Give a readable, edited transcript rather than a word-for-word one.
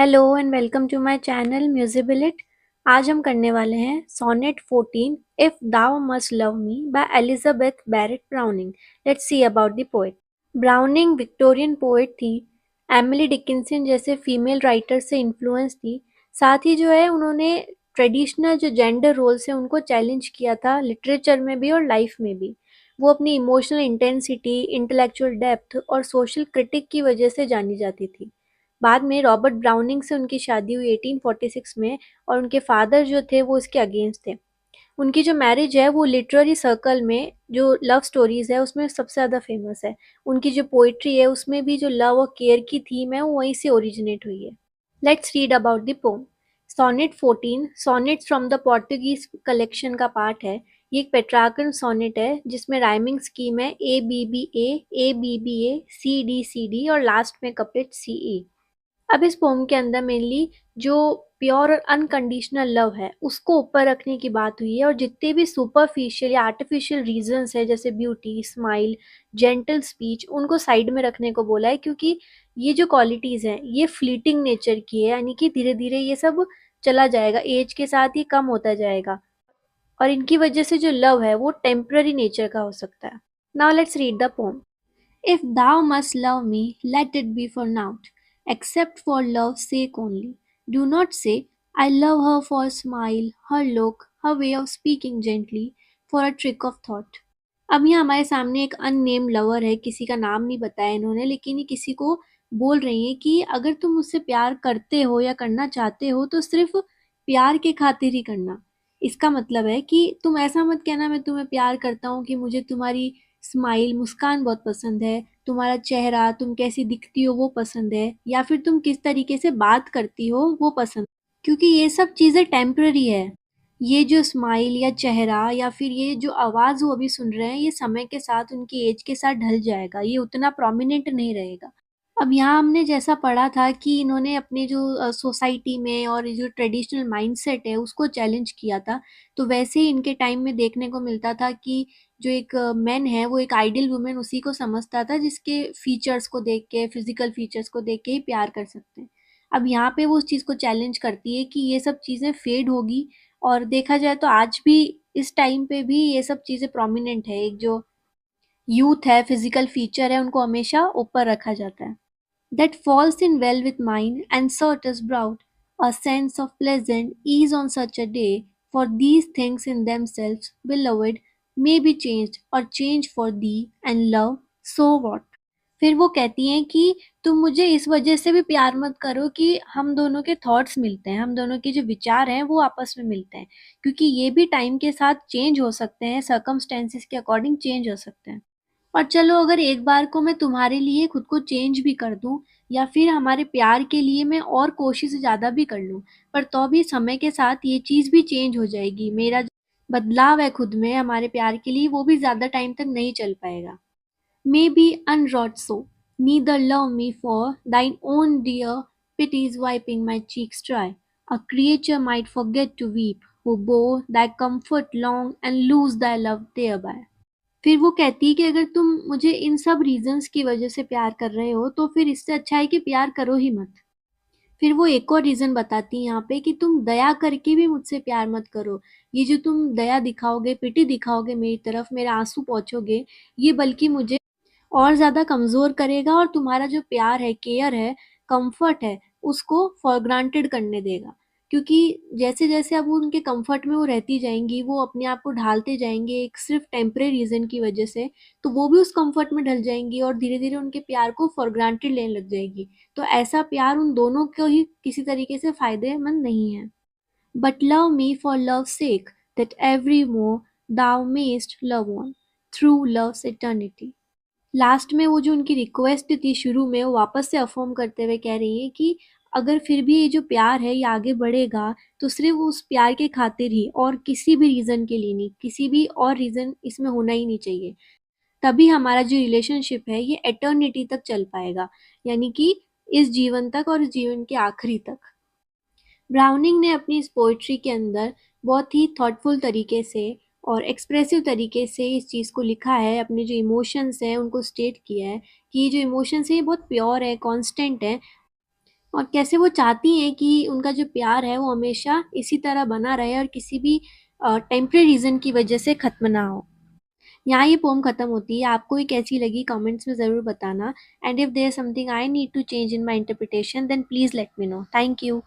Hello and welcome to my channel म्यूजिबिलिट। आज हम करने वाले हैं sonnet 14 if thou must love me by Elizabeth Barrett Browning. Let's see about the poet. Browning Victorian poet थी। Emily Dickinson जैसे female writer से influence थी। साथ ही जो है उन्होंने ट्रेडिशनल जो जेंडर रोल्स हैं उनको चैलेंज किया था लिटरेचर में भी और लाइफ में भी। वो अपनी इमोशनल इंटेंसिटी, इंटेलेक्चुअल डेप्थ और सोशल क्रिटिक की वजह से जानी जाती थी। बाद में रॉबर्ट ब्राउनिंग से उनकी शादी हुई 1846 में और उनके फादर जो थे वो इसके अगेंस्ट थे। उनकी जो मैरिज है वो लिटरेरी सर्कल में जो लव स्टोरीज है उसमें सबसे ज़्यादा फेमस है। उनकी जो पोइट्री है उसमें भी जो लव और केयर की थीम है वो वहीं से ओरिजिनेट हुई है। Let's read about the poem. Sonnet 14 sonnets from the Portuguese collection का पार्ट है। ये एक पेट्रार्कन सोनेट है जिसमें राइमिंग स्कीम है A B B A C D और लास्ट में कपलेट सी ई। अब इस पोम के अंदर मेनली जो प्योर और अनकंडीशनल लव है उसको ऊपर रखने की बात हुई है और जितने भी सुपरफिशियल या आर्टिफिशियल रीजंस है जैसे ब्यूटी, स्माइल, जेंटल स्पीच उनको साइड में रखने को बोला है, क्योंकि ये जो क्वालिटीज हैं ये फ्लीटिंग नेचर की है, यानी कि धीरे धीरे ये सब चला जाएगा, एज के साथ ये कम होता जाएगा और इनकी वजह से जो लव है वो टेम्पररी नेचर का हो सकता है। Now let's read the pome. If thou must love me, let it be for naught, except for love's sake only. Do not say, I love her for a smile, her look, her way of speaking gently, for a trick of thought. अब यहाँ हमारे सामने एक अननेम lover है, किसी का नाम नहीं बताया इन्होंने, लेकिन ये किसी को बोल रही है कि अगर तुम मुझसे प्यार करते हो या करना चाहते हो तो सिर्फ प्यार के खातिर ही करना। इसका मतलब है कि तुम ऐसा मत कहना मैं तुम्हें प्यार करता हूँ कि मुझे तुम्हारी स्माइल, मुस्कान बहुत पसंद है, तुम्हारा चेहरा, तुम कैसी दिखती हो वो पसंद है, या फिर तुम किस तरीके से बात करती हो वो पसंद, क्योंकि ये सब चीज़ें टेम्पररी है। ये जो स्माइल या चेहरा या फिर ये जो आवाज़ वो अभी सुन रहे हैं ये समय के साथ उनकी एज के साथ ढल जाएगा, ये उतना प्रोमिनेंट नहीं रहेगा। अब यहाँ हमने जैसा पढ़ा था कि इन्होंने अपने जो सोसाइटी में और ये जो ट्रेडिशनल माइंडसेट है उसको चैलेंज किया था, तो वैसे ही इनके टाइम में देखने को मिलता था कि जो एक मैन है वो एक आइडियल वुमेन उसी को समझता था जिसके फीचर्स को देख के, फिजिकल फीचर्स को देख के ही प्यार कर सकते हैं। अब यहाँ पे वो उस चीज़ को चैलेंज करती है कि ये सब चीज़ें फेड होगी और देखा जाए तो आज भी इस टाइम पे भी ये सब चीज़ें प्रोमिनेंट है। एक जो यूथ है, फिजिकल फीचर है, उनको हमेशा ऊपर रखा जाता है। That falls in well with mine, and certes brought a sense of pleasant ease on such a day, for these things in themselves, beloved, may be changed or changed for thee, and love, so what? फिर वो कहती हैं कि तुम मुझे इस वजह से भी प्यार मत करो कि हम दोनों के थॉट्स मिलते हैं, हम दोनों के जो विचार हैं वो आपस में मिलते हैं, क्योंकि ये भी टाइम के साथ चेंज हो सकते हैं, सर्कमस्टेंसेस के अकॉर्डिंग चेंज हो सकते हैं। और चलो अगर एक बार को मैं तुम्हारे लिए खुद को चेंज भी कर दूं या फिर हमारे प्यार के लिए मैं और कोशिश ज़्यादा भी कर लूं, पर तो भी समय के साथ ये चीज़ भी चेंज हो जाएगी। मेरा जो बदलाव है खुद में हमारे प्यार के लिए वो भी ज़्यादा टाइम तक नहीं चल पाएगा। May be unwrought so, neither love me for thine own dear pities wiping my cheeks dry. A creature might forget to weep, who bore thy comfort long and lose thy love thereby. फिर वो कहती है कि अगर तुम मुझे इन सब reasons की वजह से प्यार कर रहे हो तो फिर इससे अच्छा है कि प्यार करो ही मत। फिर वो एक और रीजन बताती है यहाँ पे कि तुम दया करके भी मुझसे प्यार मत करो। ये जो तुम दया दिखाओगे, पिटी दिखाओगे मेरी तरफ, मेरे आंसू पोंछोगे, ये बल्कि मुझे और ज़्यादा कमज़ोर करेगा और तुम्हारा जो प्यार है, केयर है, कम्फ़र्ट है, उसको फॉर ग्रांटेड करने देगा। क्योंकि जैसे-जैसे अब वो उनके कम्फ़र्ट में वो रहती जाएँगी, वो अपने आप को ढालते जाएँगे एक सिर्फ़ टेम्परेरी रीज़न की वजह से, तो वो भी उस कम्फ़र्ट में ढल जाएँगी और धीरे-धीरे उनके प्यार को फॉर ग्रांटेड लेने लग जाएगी। तो ऐसा प्यार उन दोनों को ही किसी तरीके से फ़ायदेमंद नहीं है। But love me for love's sake, that evermore thou mayst love on, through love's eternity। Last में वो जो उनकी रिक्वेस्ट थी शुरू में वो वापस से अफर्म करते हुए कह रही है कि अगर फिर भी ये जो प्यार है ये आगे बढ़ेगा तो सिर्फ उस प्यार के खातिर ही और किसी भी रीज़न के लिए नहीं, किसी भी और रीज़न इसमें होना ही नहीं चाहिए। तभी हमारा जो रिलेशनशिप है ये एटर्निटी तक चल पाएगा, यानी कि इस जीवन तक और इस जीवन के आखिरी तक। ब्राउनिंग ने अपनी इस पोइट्री के अंदर बहुत ही थॉटफुल तरीके से और एक्सप्रेसिव तरीके से इस चीज़ को लिखा है, अपने जो इमोशंस हैं उनको स्टेट किया है कि ये जो इमोशंस हैं ये बहुत प्योर है, कांस्टेंट है। और कैसे वो चाहती हैं कि उनका जो प्यार है वो हमेशा इसी तरह बना रहे और किसी भी टेम्परेरी रीज़न की वजह से ख़त्म ना हो। यहाँ ये पोएम खत्म होती है। आपको ये कैसी लगी कमेंट्स में ज़रूर बताना। And if there is something I need to change in my interpretation then please let me know. Thank you.